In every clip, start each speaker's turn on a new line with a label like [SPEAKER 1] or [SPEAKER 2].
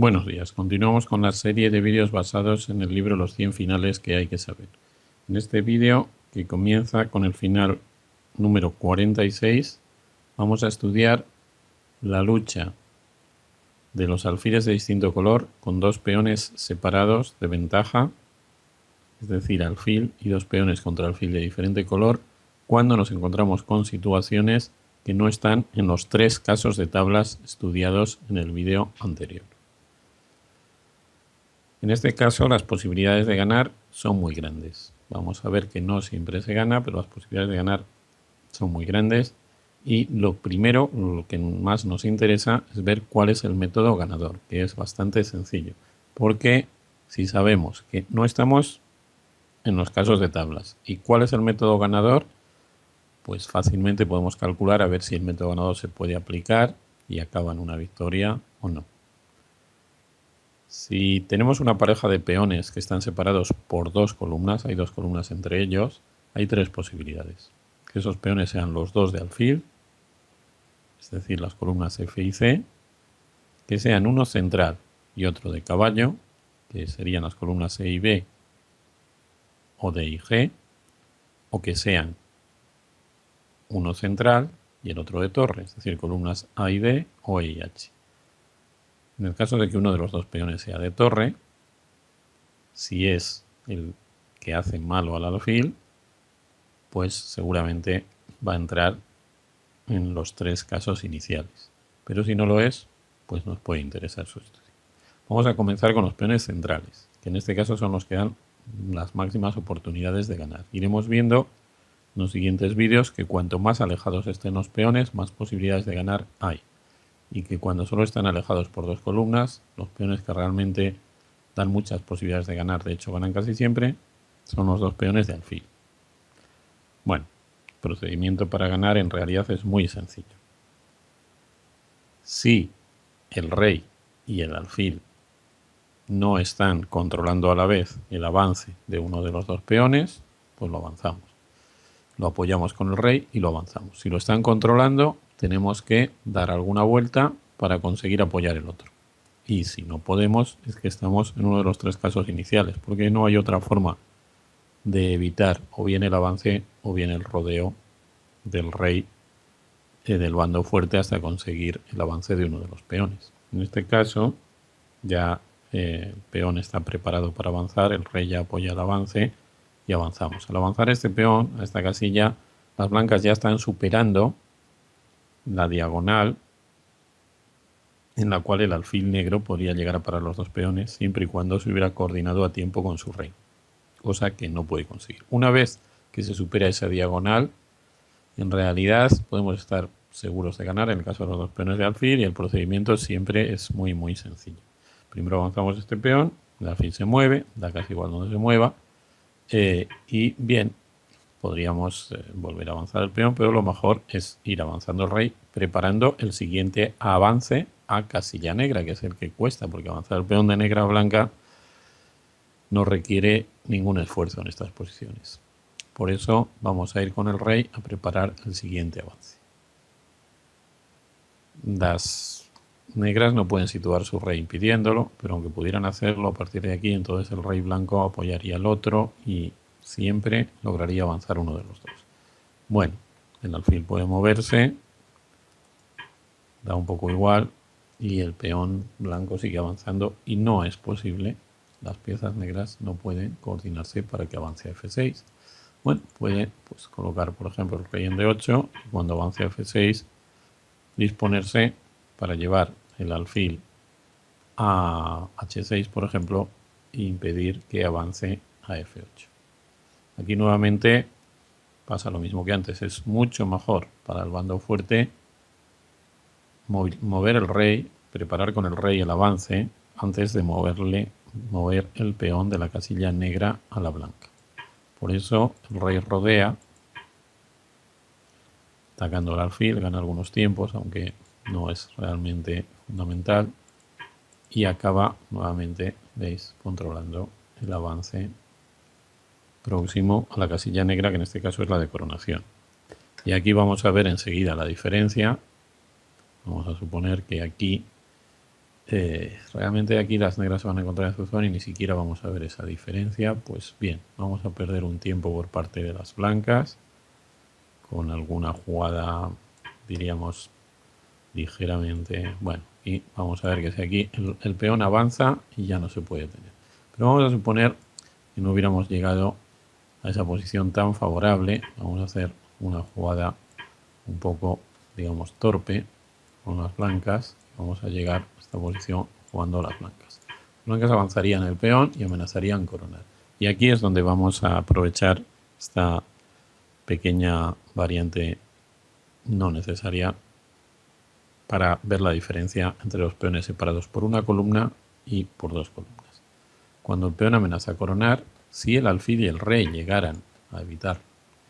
[SPEAKER 1] Buenos días, continuamos con la serie de vídeos basados en el libro Los 100 finales que hay que saber. En este vídeo, que comienza con el final número 46, vamos a estudiar la lucha de los alfiles de distinto color con dos peones separados de ventaja, es decir, alfil y dos peones contra alfil de diferente color, cuando nos encontramos con situaciones que no están en los tres casos de tablas estudiados en el vídeo anterior. En este caso las posibilidades de ganar son muy grandes. Vamos a ver que no siempre se gana, pero las posibilidades de ganar son muy grandes. Y lo primero, lo que más nos interesa es ver cuál es el método ganador, que es bastante sencillo. Porque si sabemos que no estamos en los casos de tablas y cuál es el método ganador, pues fácilmente podemos calcular a ver si el método ganador se puede aplicar y acaba en una victoria o no. Si tenemos una pareja de peones que están separados por dos columnas, hay dos columnas entre ellos, hay tres posibilidades. Que esos peones sean los dos de alfil, es decir, las columnas F y C, que sean uno central y otro de caballo, que serían las columnas E y B o D y G, o que sean uno central y el otro de torre, es decir, columnas A y D o E y H. En el caso de que uno de los dos peones sea de torre, si es el que hace malo al alfil, pues seguramente va a entrar en los tres casos iniciales. Pero si no lo es, pues nos puede interesar su estudio. Vamos a comenzar con los peones centrales, que en este caso son los que dan las máximas oportunidades de ganar. Iremos viendo en los siguientes vídeos que cuanto más alejados estén los peones, más posibilidades de ganar hay. Y que cuando solo están alejados por dos columnas, los peones que realmente dan muchas posibilidades de ganar, de hecho ganan casi siempre, son los dos peones de alfil. Bueno, el procedimiento para ganar en realidad es muy sencillo. Si el rey y el alfil no están controlando a la vez el avance de uno de los dos peones, pues lo avanzamos. Lo apoyamos con el rey y lo avanzamos. Si lo están controlando, tenemos que dar alguna vuelta para conseguir apoyar el otro. Y si no podemos, es que estamos en uno de los tres casos iniciales, porque no hay otra forma de evitar o bien el avance o bien el rodeo del rey del bando fuerte hasta conseguir el avance de uno de los peones. En este caso, ya el peón está preparado para avanzar, el rey ya apoya el avance y avanzamos. Al avanzar este peón a esta casilla, las blancas ya están superando la diagonal en la cual el alfil negro podría llegar a parar los dos peones siempre y cuando se hubiera coordinado a tiempo con su rey, cosa que no puede conseguir. Una vez que se supera esa diagonal, en realidad podemos estar seguros de ganar en el caso de los dos peones de alfil y el procedimiento siempre es muy sencillo. Primero avanzamos este peón, el alfil se mueve, da casi igual donde se mueva y bien, podríamos volver a avanzar el peón, pero lo mejor es ir avanzando el rey preparando el siguiente avance a casilla negra, que es el que cuesta, porque avanzar el peón de negra a blanca no requiere ningún esfuerzo en estas posiciones. Por eso vamos a ir con el rey a preparar el siguiente avance. Las negras no pueden situar su rey impidiéndolo, pero aunque pudieran hacerlo a partir de aquí, entonces el rey blanco apoyaría al otro y siempre lograría avanzar uno de los dos. Bueno, el alfil puede moverse, da un poco igual, y el peón blanco sigue avanzando y no es posible. Las piezas negras no pueden coordinarse para que avance a F6. Bueno, puede colocar, por ejemplo, el rey en D8 y cuando avance a F6 disponerse para llevar el alfil a H6, por ejemplo, e impedir que avance a F8. Aquí nuevamente pasa lo mismo que antes. Es mucho mejor para el bando fuerte mover el rey, preparar con el rey el avance antes de mover el peón de la casilla negra a la blanca. Por eso el rey rodea, atacando el alfil, gana algunos tiempos, aunque no es realmente fundamental, y acaba nuevamente, veis, controlando el avance próximo a la casilla negra, que en este caso es la de coronación. Y aquí vamos a ver enseguida la diferencia. Vamos a suponer que aquí Realmente aquí las negras se van a encontrar en su zona y ni siquiera vamos a ver esa diferencia. Pues bien, vamos a perder un tiempo por parte de las blancas con alguna jugada, diríamos, ligeramente. Bueno, y vamos a ver que si aquí el peón avanza y ya no se puede tener. Pero vamos a suponer que no hubiéramos llegado a esa posición tan favorable. Vamos a hacer una jugada un poco, digamos, torpe con las blancas. Vamos a llegar a esta posición jugando las blancas. Las blancas avanzarían el peón y amenazarían coronar. Y aquí es donde vamos a aprovechar esta pequeña variante no necesaria para ver la diferencia entre los peones separados por una columna y por dos columnas. Cuando el peón amenaza coronar, si el alfil y el rey llegaran a evitar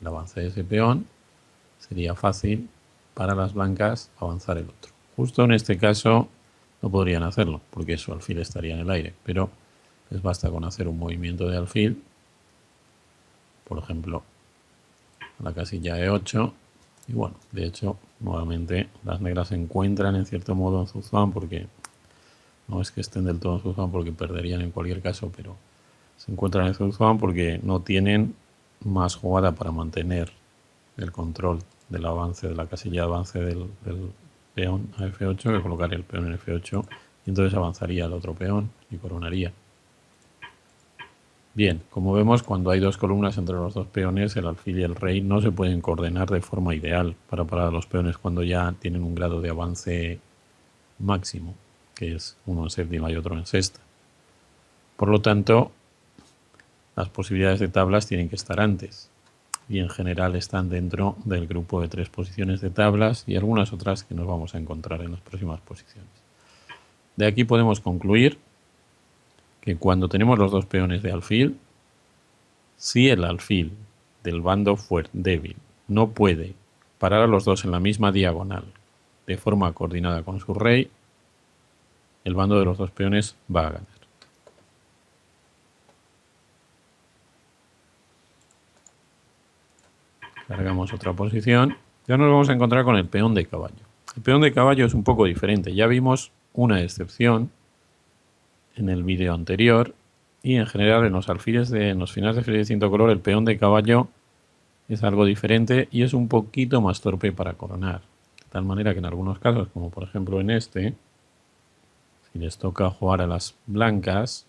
[SPEAKER 1] el avance de ese peón, sería fácil para las blancas avanzar el otro. Justo en este caso no podrían hacerlo, porque su alfil estaría en el aire, pero les basta con hacer un movimiento de alfil, por ejemplo, a la casilla E8, y bueno, de hecho, nuevamente las negras se encuentran en cierto modo en Zuzán, porque no es que estén del todo en Zuzán porque perderían en cualquier caso, pero se encuentran en Zuzán porque no tienen más jugada para mantener el control del avance, de la casilla de avance del peón a F8, que colocaría el peón en F8 y entonces avanzaría el otro peón y coronaría. Bien, como vemos, cuando hay dos columnas entre los dos peones, el alfil y el rey no se pueden coordinar de forma ideal para parar a los peones cuando ya tienen un grado de avance máximo, que es uno en séptima y otro en sexta. Por lo tanto, las posibilidades de tablas tienen que estar antes y en general están dentro del grupo de 3 posiciones de tablas y algunas otras que nos vamos a encontrar en las próximas posiciones. De aquí podemos concluir que cuando tenemos los dos peones de alfil, si el alfil del bando fuerte débil no puede parar a los dos en la misma diagonal de forma coordinada con su rey, el bando de los dos peones va a ganar. Cargamos otra posición. Ya nos vamos a encontrar con el peón de caballo. El peón de caballo es un poco diferente. Ya vimos una excepción en el vídeo anterior y en general en los finales de alfiles de distinto color el peón de caballo es algo diferente y es un poquito más torpe para coronar. De tal manera que en algunos casos, como por ejemplo en este, si les toca jugar a las blancas,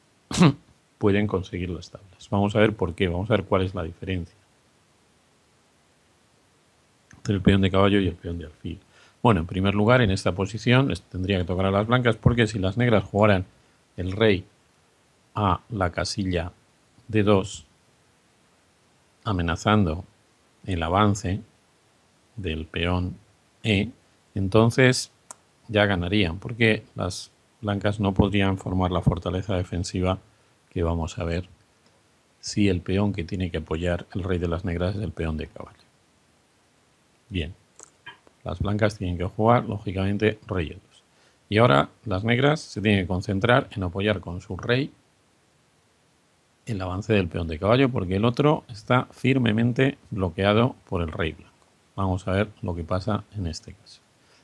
[SPEAKER 1] pueden conseguir las tablas. Vamos a ver por qué, vamos a ver cuál es la diferencia entre el peón de caballo y el peón de alfil. Bueno, en primer lugar, en esta posición les tendría que tocar a las blancas porque si las negras jugaran el rey a la casilla D2 amenazando el avance del peón E, entonces ya ganarían porque las blancas no podrían formar la fortaleza defensiva que vamos a ver si el peón que tiene que apoyar el rey de las negras es el peón de caballo. Bien, las blancas tienen que jugar, lógicamente, rey E2. Y ahora las negras se tienen que concentrar en apoyar con su rey el avance del peón de caballo porque el otro está firmemente bloqueado por el rey blanco. Vamos a ver lo que pasa en este caso.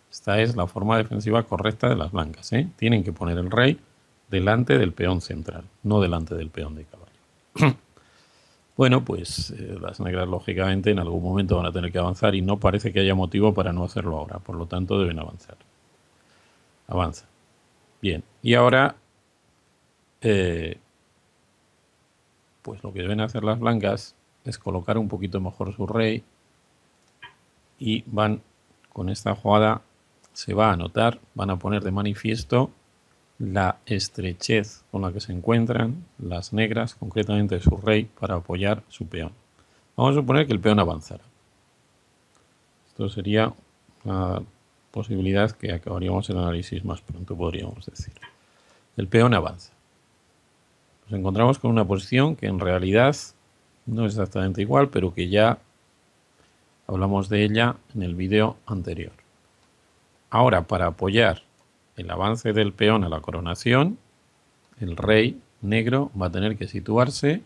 [SPEAKER 1] Esta es la forma defensiva correcta de las blancas, ¿eh? Tienen que poner el rey delante del peón central, no delante del peón de caballo. Bueno, pues las negras lógicamente en algún momento van a tener que avanzar y no parece que haya motivo para no hacerlo ahora, por lo tanto deben avanzar. Avanza. Bien, y ahora pues lo que deben hacer las blancas es colocar un poquito mejor su rey y van con esta jugada, se va a notar, van a poner de manifiesto la estrechez con la que se encuentran las negras, concretamente su rey, para apoyar su peón. Vamos a suponer que el peón avanzara. Esto sería una posibilidad que acabaríamos el análisis más pronto, podríamos decir. El peón avanza. Nos encontramos con una posición que en realidad no es exactamente igual, pero que ya hablamos de ella en el vídeo anterior. Ahora, para apoyar el avance del peón a la coronación, el rey negro va a tener que situarse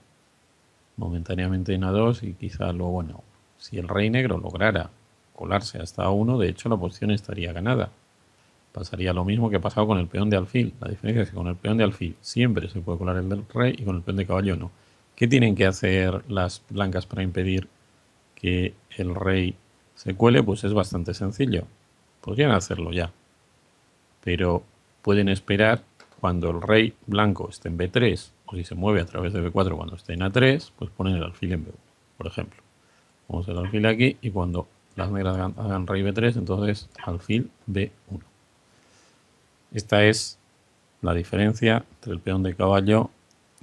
[SPEAKER 1] momentáneamente en A2 y quizá luego en A1. Si el rey negro lograra colarse hasta A1, de hecho la posición estaría ganada. Pasaría lo mismo que ha pasado con el peón de alfil. La diferencia es que con el peón de alfil siempre se puede colar el del rey y con el peón de caballo no. ¿Qué tienen que hacer las blancas para impedir que el rey se cuele? Pues es bastante sencillo. Podrían hacerlo ya, pero pueden esperar cuando el rey blanco esté en B3 o si se mueve a través de B4 cuando esté en A3, pues ponen el alfil en B1, por ejemplo. Vamos el alfil aquí y cuando las negras hagan rey B3, entonces alfil B1. Esta es la diferencia entre el peón de caballo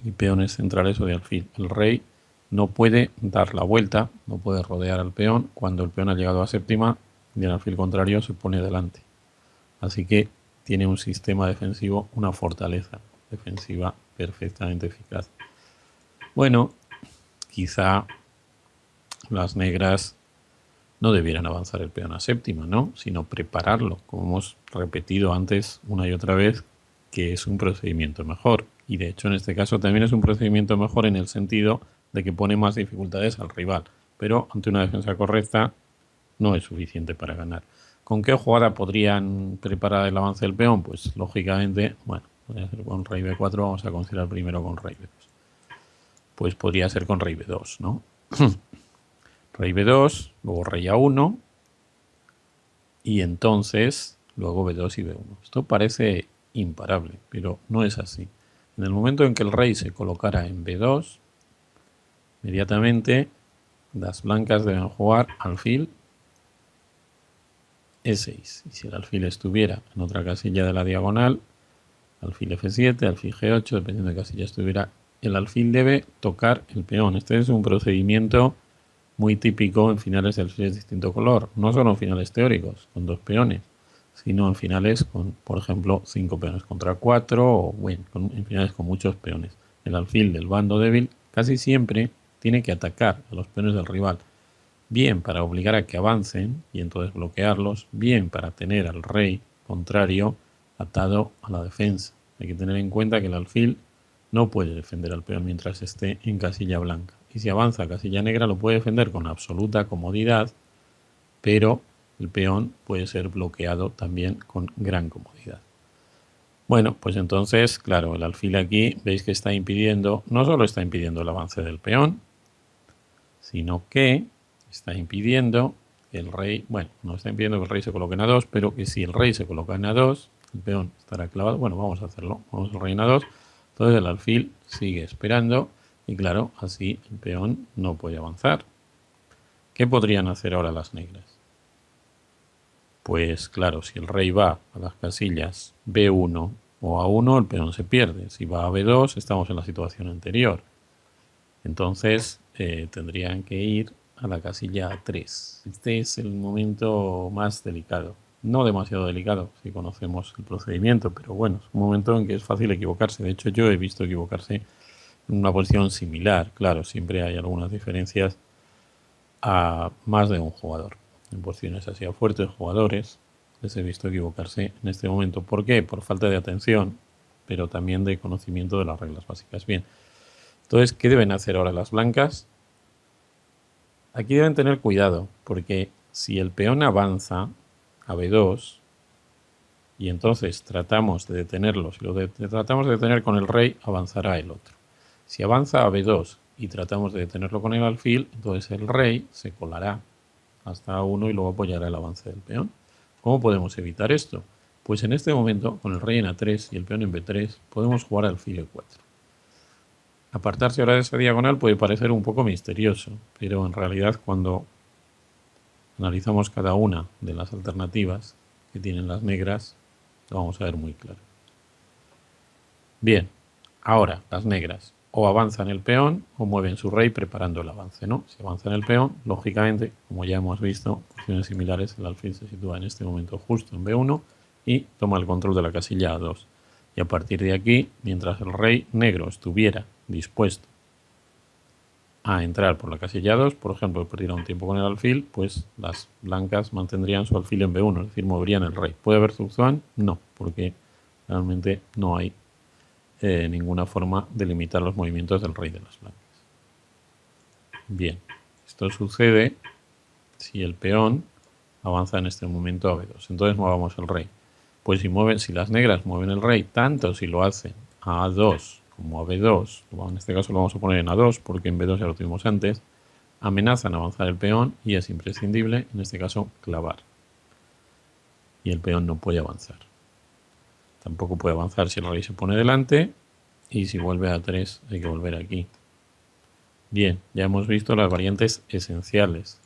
[SPEAKER 1] y peones centrales o de alfil. El rey no puede dar la vuelta, no puede rodear al peón cuando el peón ha llegado a séptima y el alfil contrario se pone delante. Así que tiene un sistema defensivo, una fortaleza defensiva perfectamente eficaz. Bueno, quizá las negras no debieran avanzar el peón a séptima, ¿no? Sino prepararlo, como hemos repetido antes una y otra vez, que es un procedimiento mejor. Y de hecho en este caso también es un procedimiento mejor en el sentido de que pone más dificultades al rival. Pero ante una defensa correcta no es suficiente para ganar. ¿Con qué jugada podrían preparar el avance del peón? Pues lógicamente, bueno, podría ser con rey B4, vamos a considerar primero con rey B2. Pues podría ser con rey B2, ¿no? Rey B2, luego rey A1 y entonces luego B2 y B1. Esto parece imparable, pero no es así. En el momento en que el rey se colocara en B2, inmediatamente las blancas deben jugar alfil E6. Y si el alfil estuviera en otra casilla de la diagonal, alfil F7, alfil G8, dependiendo de qué casilla estuviera, el alfil debe tocar el peón. Este es un procedimiento muy típico en finales de alfiles de distinto color. No solo en finales teóricos, con 2 peones, sino en finales con, por ejemplo, 5 peones contra 4 o bueno, en finales con muchos peones. El alfil del bando débil casi siempre tiene que atacar a los peones del rival, bien para obligar a que avancen y entonces bloquearlos, bien para tener al rey contrario atado a la defensa. Hay que tener en cuenta que el alfil no puede defender al peón mientras esté en casilla blanca. Y si avanza a casilla negra lo puede defender con absoluta comodidad, pero el peón puede ser bloqueado también con gran comodidad. Bueno, pues entonces, claro, el alfil aquí veis que está impidiendo, no solo está impidiendo el avance del peón, sino que está impidiendo que el rey, bueno, no está impidiendo que el rey se coloque en A2, pero que si el rey se coloca en A2, el peón estará clavado. Bueno, vamos a hacerlo. Vamos al rey en A2. Entonces el alfil sigue esperando y claro, así el peón no puede avanzar. ¿Qué podrían hacer ahora las negras? Pues claro, si el rey va a las casillas B1 o A1, el peón se pierde. Si va a B2, estamos en la situación anterior. Entonces tendrían que ir a la casilla 3. Este es el momento más delicado. No demasiado delicado si conocemos el procedimiento, pero bueno, es un momento en que es fácil equivocarse. De hecho, yo he visto equivocarse en una posición similar. Claro, siempre hay algunas diferencias a más de un jugador. En posiciones así a fuertes jugadores les he visto equivocarse en este momento. ¿Por qué? Por falta de atención, pero también de conocimiento de las reglas básicas. Bien, entonces, ¿qué deben hacer ahora las blancas? Aquí deben tener cuidado, porque si el peón avanza a B2 y entonces tratamos de detenerlo, si lo tratamos de detener con el rey, avanzará el otro. Si avanza a B2 y tratamos de detenerlo con el alfil, entonces el rey se colará hasta A1 y luego apoyará el avance del peón. ¿Cómo podemos evitar esto? Pues en este momento, con el rey en A3 y el peón en B3, podemos jugar alfil E4. Apartarse ahora de esa diagonal puede parecer un poco misterioso, pero en realidad cuando analizamos cada una de las alternativas que tienen las negras, lo vamos a ver muy claro. Bien, ahora las negras o avanzan el peón o mueven su rey preparando el avance, ¿no? Si avanzan el peón, lógicamente, como ya hemos visto, posiciones similares, el alfil se sitúa en este momento justo en B1 y toma el control de la casilla A2. Y a partir de aquí, mientras el rey negro estuviera dispuesto a entrar por la casilla 2, por ejemplo, perdiera un tiempo con el alfil, pues las blancas mantendrían su alfil en B1, es decir, moverían el rey. ¿Puede haber Zugzwang? No, porque realmente no hay ninguna forma de limitar los movimientos del rey de las blancas. Bien, esto sucede si el peón avanza en este momento a B2. Entonces movamos el rey. Pues si las negras mueven el rey, tanto si lo hacen a A2 como a B2, en este caso lo vamos a poner en A2 porque en B2 ya lo tuvimos antes, amenazan avanzar el peón y es imprescindible, en este caso, clavar. Y el peón no puede avanzar. Tampoco puede avanzar si el rey se pone delante y si vuelve a 3 hay que volver aquí. Bien, ya hemos visto las variantes esenciales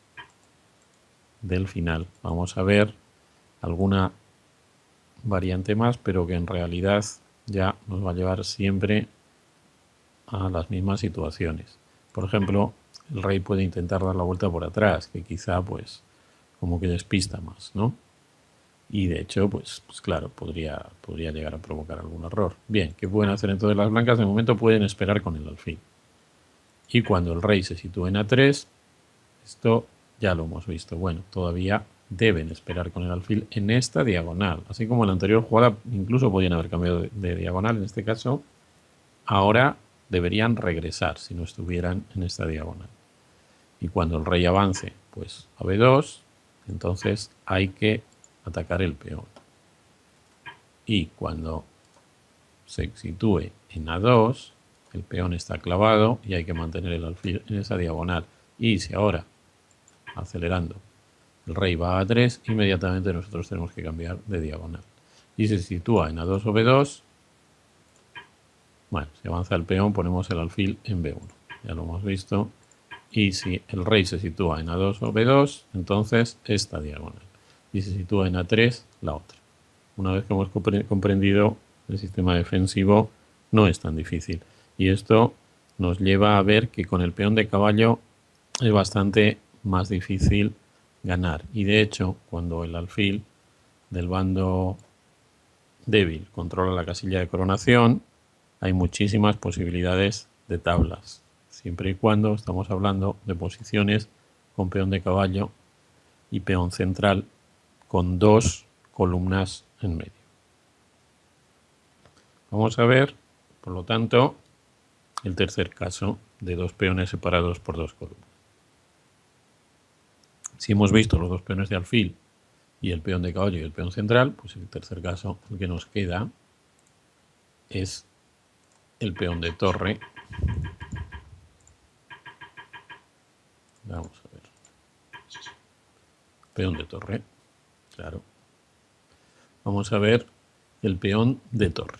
[SPEAKER 1] del final. Vamos a ver alguna variante más, pero que en realidad ya nos va a llevar siempre a las mismas situaciones. Por ejemplo, el rey puede intentar dar la vuelta por atrás, que quizá pues como que despista más, ¿no? Y de hecho, pues claro, podría llegar a provocar algún error. Bien, ¿qué pueden hacer entonces las blancas? De momento pueden esperar con el alfil. Y cuando el rey se sitúe en A3, esto ya lo hemos visto. Bueno, todavía deben esperar con el alfil en esta diagonal. Así como en la anterior jugada incluso podían haber cambiado de diagonal, en este caso, ahora deberían regresar si no estuvieran en esta diagonal. Y cuando el rey avance, pues a B2, entonces hay que atacar el peón. Y cuando se sitúe en A2, el peón está clavado y hay que mantener el alfil en esa diagonal. Y si ahora, acelerando, el rey va a A3, inmediatamente nosotros tenemos que cambiar de diagonal. Y se sitúa en A2 o B2, bueno, si avanza el peón ponemos el alfil en B1. Ya lo hemos visto. Y si el rey se sitúa en A2 o B2, entonces esta diagonal. Y se sitúa en A3, la otra. Una vez que hemos comprendido el sistema defensivo, no es tan difícil. Y esto nos lleva a ver que con el peón de caballo es bastante más difícil ganar. Y de hecho, cuando el alfil del bando débil controla la casilla de coronación, hay muchísimas posibilidades de tablas, siempre y cuando estamos hablando de posiciones con peón de caballo y peón central con dos columnas en medio. Vamos a ver, por lo tanto, el tercer caso de dos peones separados por dos columnas. Si hemos visto los dos peones de alfil y el peón de caballo y el peón central, pues el tercer caso, el que nos queda, es el peón de torre. Vamos a ver. Peón de torre, claro. Vamos a ver el peón de torre.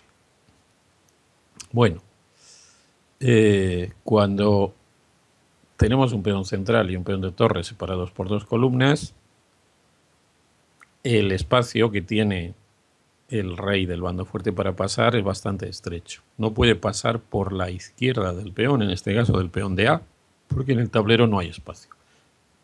[SPEAKER 1] Bueno, cuando tenemos un peón central y un peón de torre separados por dos columnas, el espacio que tiene el rey del bando fuerte para pasar es bastante estrecho. No puede pasar por la izquierda del peón, en este caso del peón de A, porque en el tablero no hay espacio.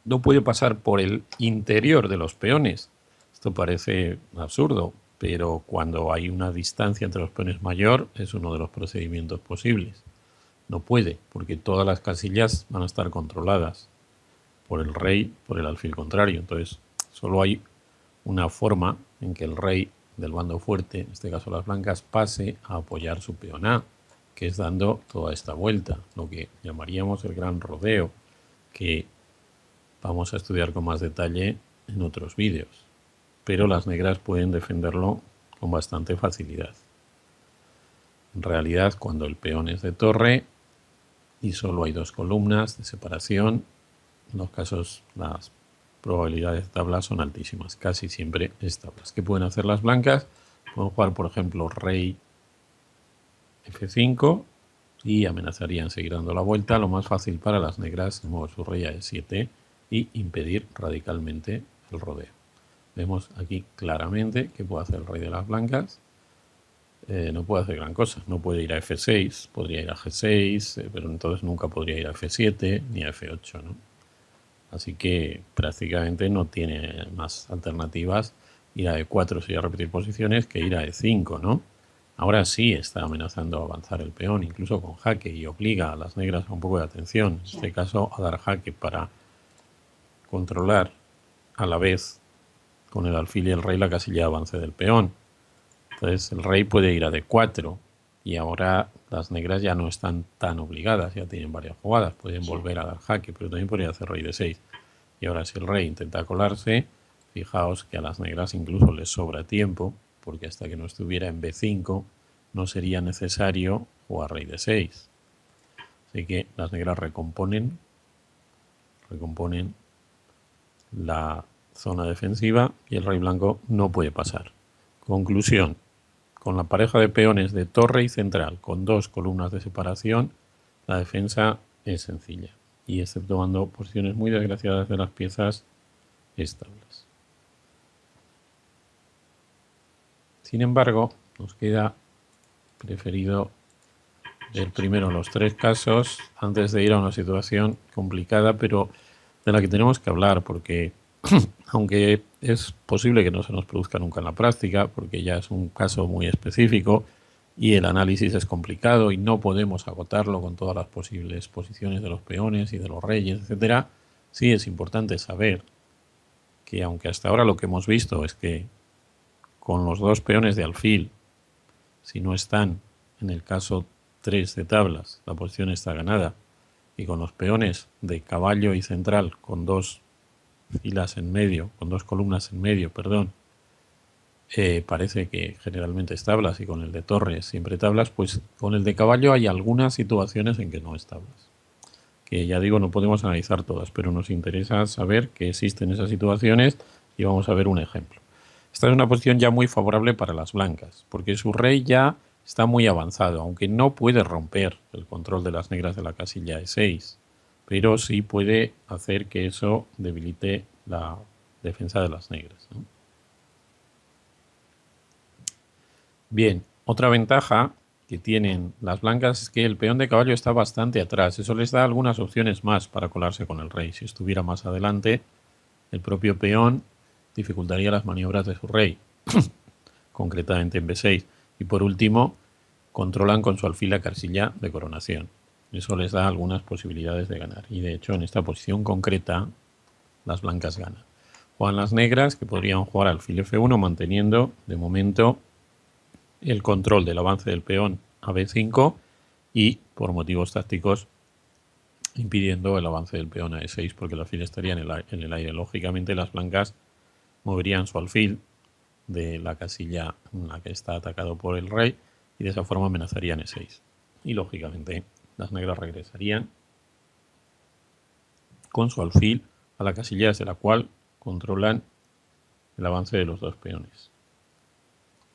[SPEAKER 1] No puede pasar por el interior de los peones. Esto parece absurdo, pero cuando hay una distancia entre los peones mayor es uno de los procedimientos posibles. No puede, porque todas las casillas van a estar controladas por el rey, por el alfil contrario. Entonces, solo hay una forma en que el rey del bando fuerte, en este caso las blancas, pase a apoyar su peón A, que es dando toda esta vuelta, lo que llamaríamos el gran rodeo, que vamos a estudiar con más detalle en otros vídeos. Pero las negras pueden defenderlo con bastante facilidad. En realidad, cuando el peón es de torre y solo hay dos columnas de separación, en los casos las probabilidades de tablas son altísimas, casi siempre es tablas. ¿Qué pueden hacer las blancas? Pueden jugar, por ejemplo, rey F5 y amenazarían seguir dando la vuelta. Lo más fácil para las negras es mover su rey a E7 y impedir radicalmente el rodeo. Vemos aquí claramente que puede hacer el rey de las blancas. No puede hacer gran cosa, no puede ir a F6, podría ir a G6, pero entonces nunca podría ir a F7 ni a F8, ¿no? Así que prácticamente no tiene más alternativas ir a E4 sería repetir posiciones que ir a E5, ¿no? Ahora sí está amenazando avanzar el peón, incluso con jaque, y obliga a las negras a un poco de atención, en este caso a dar jaque para controlar a la vez con el alfil y el rey la casilla de avance del peón. Entonces el rey puede ir a D4 y ahora las negras ya no están tan obligadas, ya tienen varias jugadas, pueden volver a dar jaque, pero también podría hacer rey D6. Y ahora si el rey intenta colarse, fijaos que a las negras incluso les sobra tiempo porque hasta que no estuviera en B5 no sería necesario jugar rey D6. Así que las negras recomponen la zona defensiva y el rey blanco no puede pasar. Conclusión: con la pareja de peones de torre y central con 2 columnas de separación, la defensa es sencilla, y exceptuando posiciones muy desgraciadas de las piezas estables. Sin embargo, nos queda preferido ver primero los 3 casos antes de ir a una situación complicada, pero de la que tenemos que hablar, porque aunque es posible que no se nos produzca nunca en la práctica, porque ya es un caso muy específico y el análisis es complicado y no podemos agotarlo con todas las posibles posiciones de los peones y de los reyes, etcétera, sí es importante saber que aunque hasta ahora lo que hemos visto es que con los 2 peones de alfil, si no están en el caso 3 de tablas, la posición está ganada, y con los peones de caballo y central con 2 filas en medio, con 2 columnas en medio, perdón, parece que generalmente es tablas, y con el de torre siempre tablas, pues con el de caballo hay algunas situaciones en que no es tablas. Que ya digo, no podemos analizar todas, pero nos interesa saber que existen esas situaciones y vamos a ver un ejemplo. Esta es una posición ya muy favorable para las blancas, porque su rey ya está muy avanzado, aunque no puede romper el control de las negras de la casilla E6, pero sí puede hacer que eso debilite la defensa de las negras, ¿no? Bien, otra ventaja que tienen las blancas es que el peón de caballo está bastante atrás. Eso les da algunas opciones más para colarse con el rey. Si estuviera más adelante, el propio peón dificultaría las maniobras de su rey, concretamente en B6. Y por último, controlan con su alfil la casilla de coronación. Eso les da algunas posibilidades de ganar. Y de hecho, en esta posición concreta, las blancas ganan. Juegan las negras, que podrían jugar alfil F1 manteniendo, de momento, el control del avance del peón a B5 y, por motivos tácticos, impidiendo el avance del peón a E6 porque el alfil estaría en el aire. Lógicamente, las blancas moverían su alfil de la casilla en la que está atacado por el rey y de esa forma amenazarían E6. Y lógicamente, las negras regresarían con su alfil a la casilla desde la cual controlan el avance de los 2 peones.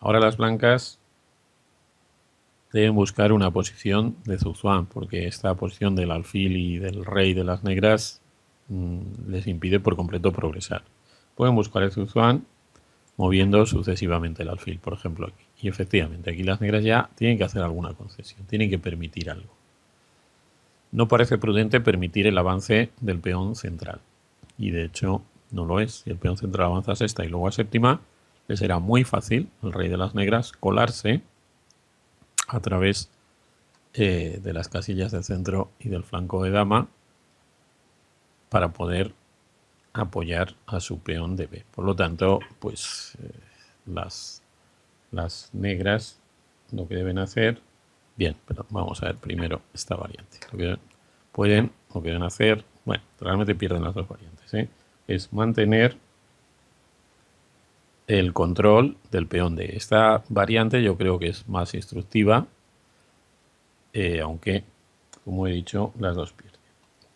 [SPEAKER 1] Ahora las blancas deben buscar una posición de Zhuang, porque esta posición del alfil y del rey de las negras les impide por completo progresar. Pueden buscar el Zhuang moviendo sucesivamente el alfil, por ejemplo aquí. Y efectivamente, aquí las negras ya tienen que hacer alguna concesión, tienen que permitir algo. No parece prudente permitir el avance del peón central, y de hecho no lo es. Si el peón central avanza a sexta y luego a séptima, le será muy fácil al rey de las negras colarse a través de las casillas del centro y del flanco de dama para poder apoyar a su peón de B. Por lo tanto, pues las negras lo que deben hacer, bien, pero vamos a ver primero esta variante. Lo que deben hacer, bueno, realmente pierden las dos variantes, ¿eh? Es mantener el control del peón D. Esta variante yo creo que es más instructiva, aunque, como he dicho, las dos pierden.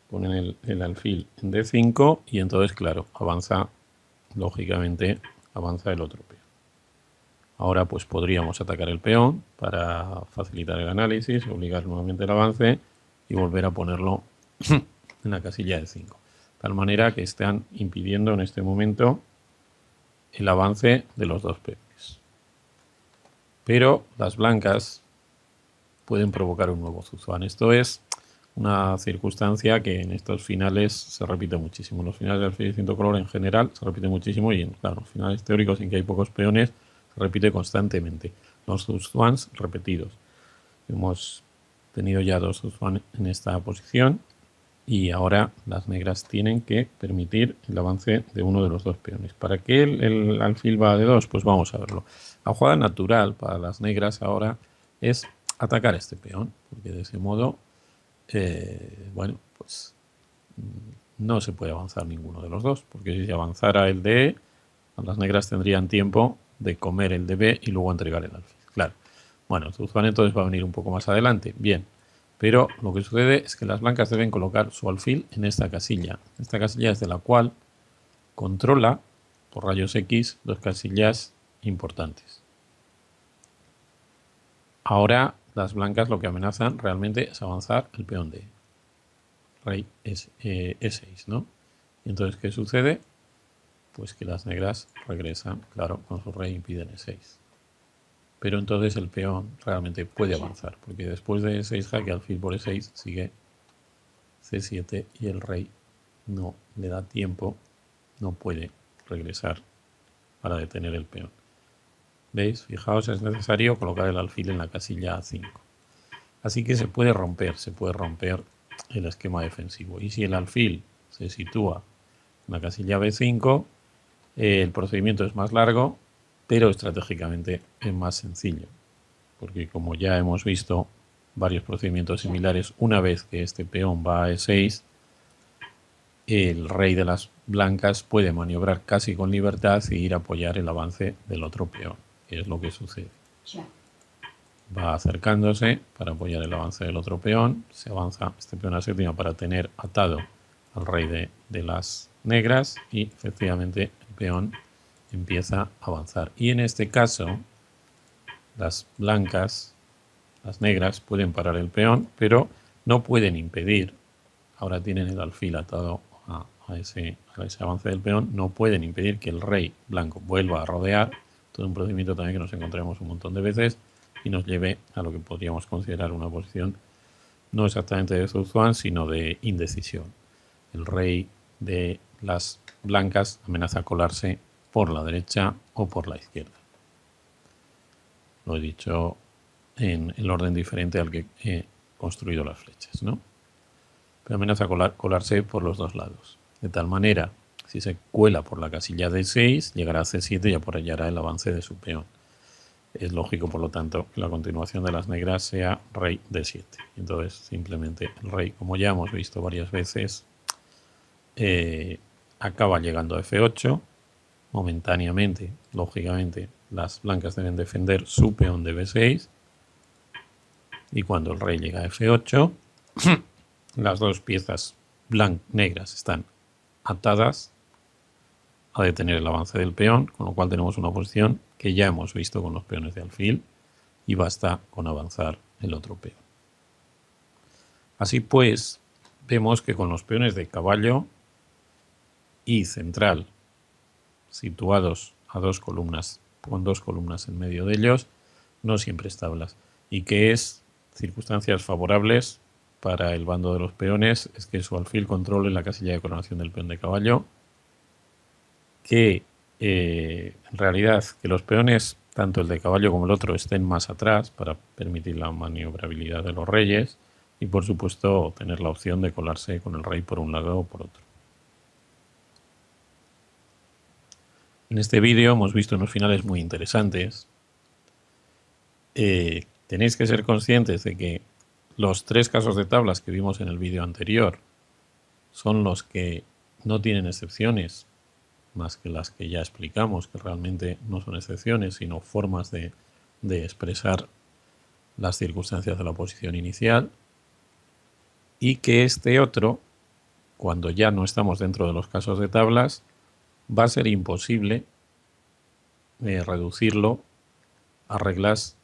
[SPEAKER 1] Ponen el alfil en D5 y entonces, claro, avanza, lógicamente, avanza el otro peón. Ahora pues podríamos atacar el peón para facilitar el análisis, obligar nuevamente el avance y volver a ponerlo en la casilla de 5. De tal manera que están impidiendo en este momento el avance de los 2 peones. Pero las blancas pueden provocar un nuevo Zhuang. Esto es una circunstancia que en estos finales se repite muchísimo. En los finales del alfil de color en general se repite muchísimo y en claro, los finales teóricos en que hay pocos peones se repite constantemente. Los Zhuangs repetidos. Hemos tenido ya 2 Zhuang en esta posición y ahora las negras tienen que permitir el avance de uno de los 2 peones. ¿Para qué el alfil va de 2? Pues vamos a verlo. La jugada natural para las negras ahora es atacar este peón, porque de ese modo, bueno, pues no se puede avanzar ninguno de los 2, porque si avanzara el D, las negras tendrían tiempo de comer el de B y luego entregar el alfil. Claro. Bueno, Zuzan entonces va a venir un poco más adelante. Bien. Pero lo que sucede es que las blancas deben colocar su alfil en esta casilla. Esta casilla es de la cual controla por rayos X dos casillas importantes. Ahora las blancas lo que amenazan realmente es avanzar el peón de rey E6, ¿no? Y entonces, ¿qué sucede? Pues que las negras regresan, claro, con su rey impiden E6. Pero entonces el peón realmente puede avanzar, porque después de E6 jaque alfil por E6 sigue C7 y el rey no le da tiempo, no puede regresar para detener el peón. ¿Veis? Fijaos, es necesario colocar el alfil en la casilla A5. Así que se puede romper el esquema defensivo. Y si el alfil se sitúa en la casilla B5, el procedimiento es más largo, pero estratégicamente es más sencillo. Porque como ya hemos visto varios procedimientos similares, una vez que este peón va a E6, el rey de las blancas puede maniobrar casi con libertad e ir a apoyar el avance del otro peón, que es lo que sucede. Va acercándose para apoyar el avance del otro peón, se avanza este peón a séptima para tener atado al rey de las negras y efectivamente el peón empieza a avanzar. Y en este caso, las blancas, las negras, pueden parar el peón, pero no pueden impedir, ahora tienen el alfil atado a ese avance del peón, no pueden impedir que el rey blanco vuelva a rodear, todo un procedimiento también que nos encontramos un montón de veces, y nos lleve a lo que podríamos considerar una posición no exactamente de Zhuang, sino de indecisión. El rey de las blancas amenaza colarse por la derecha o por la izquierda. Lo he dicho en el orden diferente al que he construido las flechas, ¿no? Pero amenaza colarse por los dos lados. De tal manera, si se cuela por la casilla D6, llegará a C7 y apoyará el avance de su peón. Es lógico, por lo tanto, que la continuación de las negras sea rey D7. Entonces, simplemente el rey, como ya hemos visto varias veces, acaba llegando a F8. Momentáneamente, lógicamente, las blancas deben defender su peón de B6. Y cuando el rey llega a F8, las dos piezas negras están atadas a detener el avance del peón, con lo cual tenemos una posición que ya hemos visto con los peones de alfil y basta con avanzar el otro peón. Así pues, vemos que con los peones de caballo y central situados a dos columnas, con dos columnas en medio de ellos, no siempre establas, y que es circunstancias favorables para el bando de los peones es que su alfil controle la casilla de coronación del peón de caballo, que en realidad que los peones, tanto el de caballo como el otro, estén más atrás para permitir la maniobrabilidad de los reyes y por supuesto tener la opción de colarse con el rey por un lado o por otro. En este vídeo hemos visto unos finales muy interesantes. Tenéis que ser conscientes de que los tres casos de tablas que vimos en el vídeo anterior son los que no tienen excepciones, más que las que ya explicamos, que realmente no son excepciones, sino formas de expresar las circunstancias de la posición inicial, y que este otro, cuando ya no estamos dentro de los casos de tablas, va a ser imposible reducirlo a reglas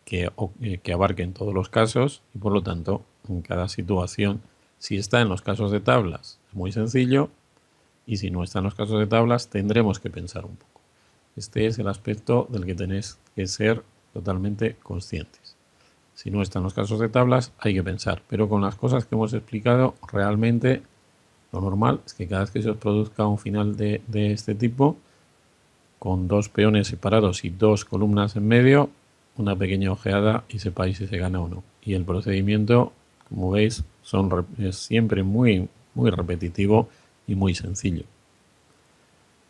[SPEAKER 1] que abarquen todos los casos, y por lo tanto en cada situación, si está en los casos de tablas es muy sencillo, y si no está en los casos de tablas tendremos que pensar un poco. Este es el aspecto del que tenéis que ser totalmente conscientes. Si no están los casos de tablas hay que pensar, pero con las cosas que hemos explicado realmente lo normal es que cada vez que se os produzca un final de este tipo, con dos peones separados y dos columnas en medio, una pequeña ojeada y sepáis si se gana o no. Y el procedimiento, como veis, es siempre muy repetitivo y muy sencillo.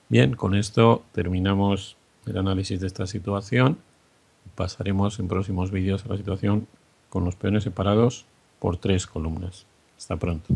[SPEAKER 1] Bien, con esto terminamos el análisis de esta situación. Pasaremos en próximos vídeos a la situación con los peones separados por tres columnas. Hasta pronto.